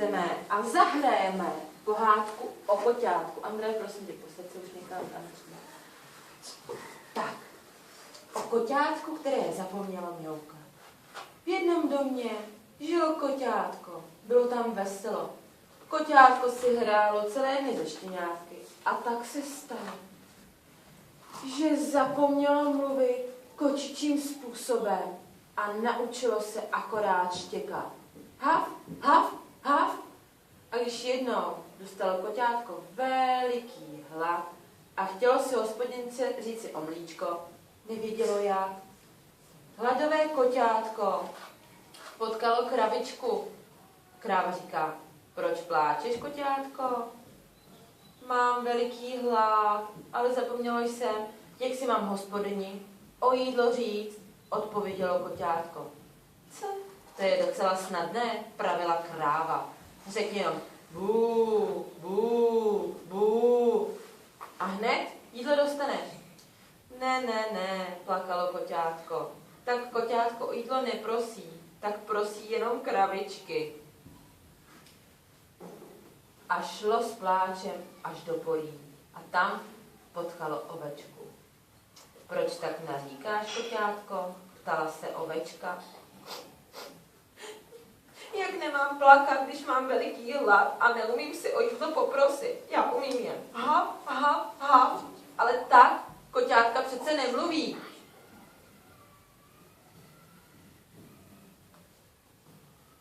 přečteme a zahrajeme pohádku o koťátku. Andrej, prosím tě, posaď se už někam tam. Tak, o koťátku, které zapomnělo mňoukat. V jednom domě žilo koťátko, bylo tam veselo. Koťátko si hrálo celé dny ze štěňátky a tak se stalo, že zapomnělo mluvit kočičím způsobem a naučilo se akorát štěkat. Hav, hav, hav. A když jednou dostalo koťátko veliký hlad a chtělo si hospodince říci o mlíčko, nevědělo jak. Hladové koťátko potkalo kravičku. Kráva říká, proč pláčeš, koťátko? Mám veliký hlad, ale zapomnělo jsem, jak si mám hospodyni o jídlo říct, odpovědělo koťátko. Co? To je docela snadné, pravila kráva. Řekni jenom bů, bů, bů. A hned jídlo dostaneš. Ne, plakalo koťátko. Tak koťátko o jídlo neprosí, tak prosí jenom kravičky. A šlo s pláčem až do polí a tam potkalo ovečku. Proč tak naříkáš, koťátko? Ptala se ovečka. Jak nemám plakat, když mám veliký hlad a neumím si o jídlo poprosit? Já umím jen hav, hav, hav, ale tak koťátka přece nemluví.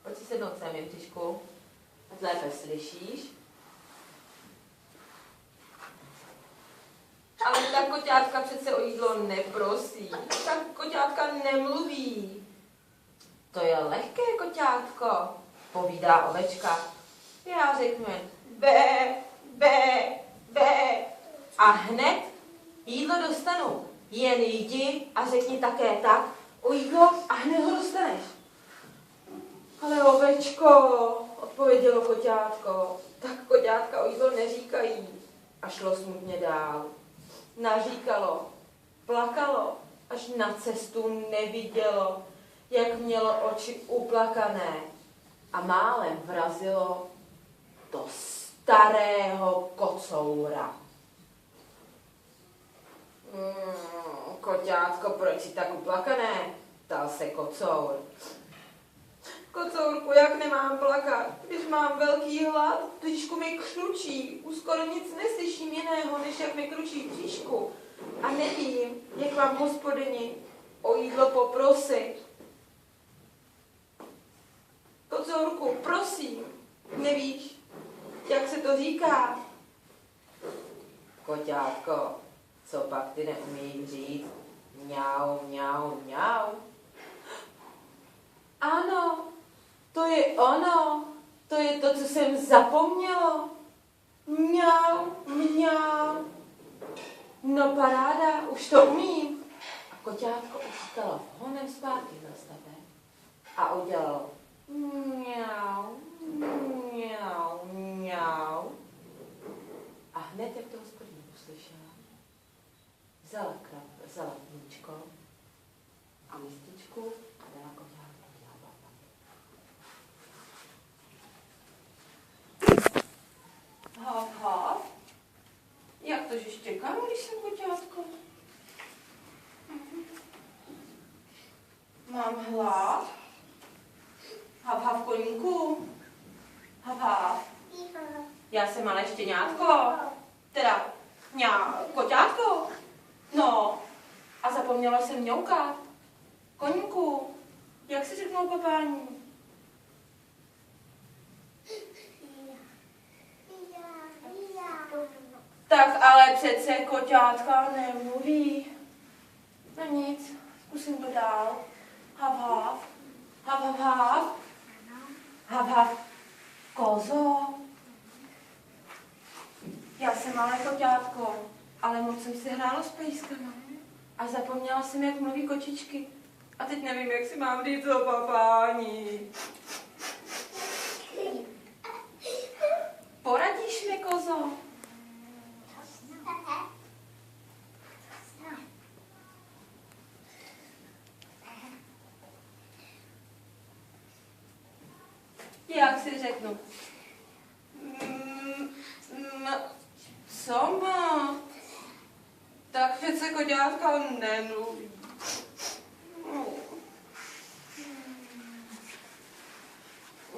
Pojď si sednout sem, Jemtišku, ať lépe slyšíš. Ale ta koťátka přece o jídlo neprosí. Ta koťátka nemluví. To je lehké, koťátko, povídá ovečka. Já řeknu jen bé, bé, bé. A hned jídlo dostanu. Jen jdi a řekni také tak o jídlo a hned ho dostaneš. Ale ovečko, odpovědělo koťátko, tak koťátka o jídlo neříkají. A šlo smutně dál. Naříkalo, plakalo, až na cestu nevidělo, jak mělo oči uplakané a málem vrazilo do starého kocoura. Koťátko, proč jsi tak uplakané? Ptal se kocour. Kocourku, jak nemám plakat, když mám velký hlad, v bříšku mi křučí, už skoro nic neslyším jiného, než jak mi kručí v bříšku. A nevím, jak mám hospodyni o jídlo poprosit. Kocourku, prosím, nevíš, jak se to říká? Koťátko, co pak ty neumíš říct? Mňau, mňau, mňau. Ano, to je ono, to je to, co jsem zapomněla. Mňau, mňau. No paráda, už to umím. A koťátko utíkalo honem zpátky za stavem a udělalo mňau, mňau, mňau. A hned, jak to hospodyně uslyšela, vzala mlíčko a mističku a dala koťátku. Hav, hav. Jak to, že štěkám, když jsem koťátko? Mám hlad. Hav, hav, koníku. Hav, hav. Já jsem malé štěňátko. Teda, koťátko. No, a zapomněla jsem mňoukat. Koníku, jak si řeknou papání? Tak ale přece koťátka nemluví. No nic, zkusím to dál. Hav, hav. Hav, hav, hav. Hav, hav. Kozo. Já jsem malé koťátko, ale moc jsem si hrála s pejskama. A zapomněla jsem, jak mluví kočičky. A teď nevím, jak si mám říct o papání. Poradíš mi, kozo? Jak si řeknu? Co má? Tak přece koťátka nemluví.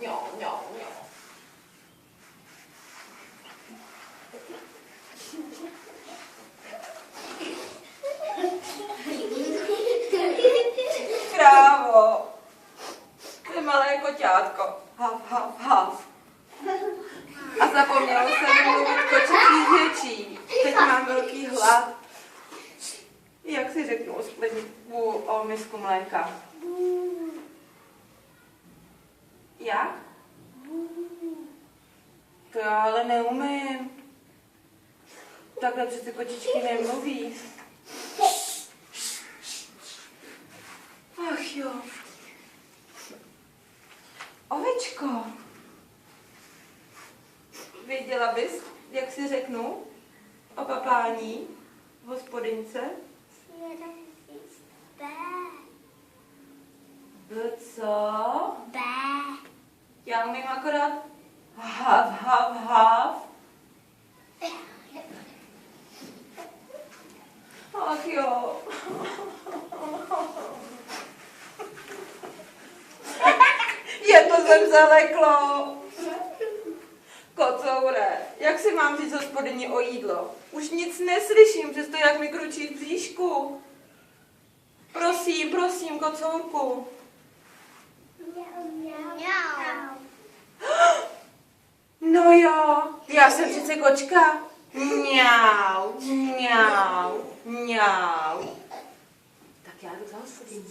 Jo. Krávo, to je malé koťátko. Hav. A zapomněla jsem mluvit kočičí řečí. Teď mám velký hlad. Jak si řeknu o misku mléka? Jak? To já ale neumím. Takhle přece kočičky nemluví. Ach jo. Ovečko. Věděla bys, jak si řeknu o papání v hospodince? B co? B. Já umím akorát hav. Ach jo. Je to zem zaleklo. Kocoure, jak si mám říct hospodyni o jídlo? Už nic neslyším, přesto jak mi kručí v bříšku. Prosím, kocourku. No jo, já jsem přece kočka. Mňau. Tak já jdu za hospodyní.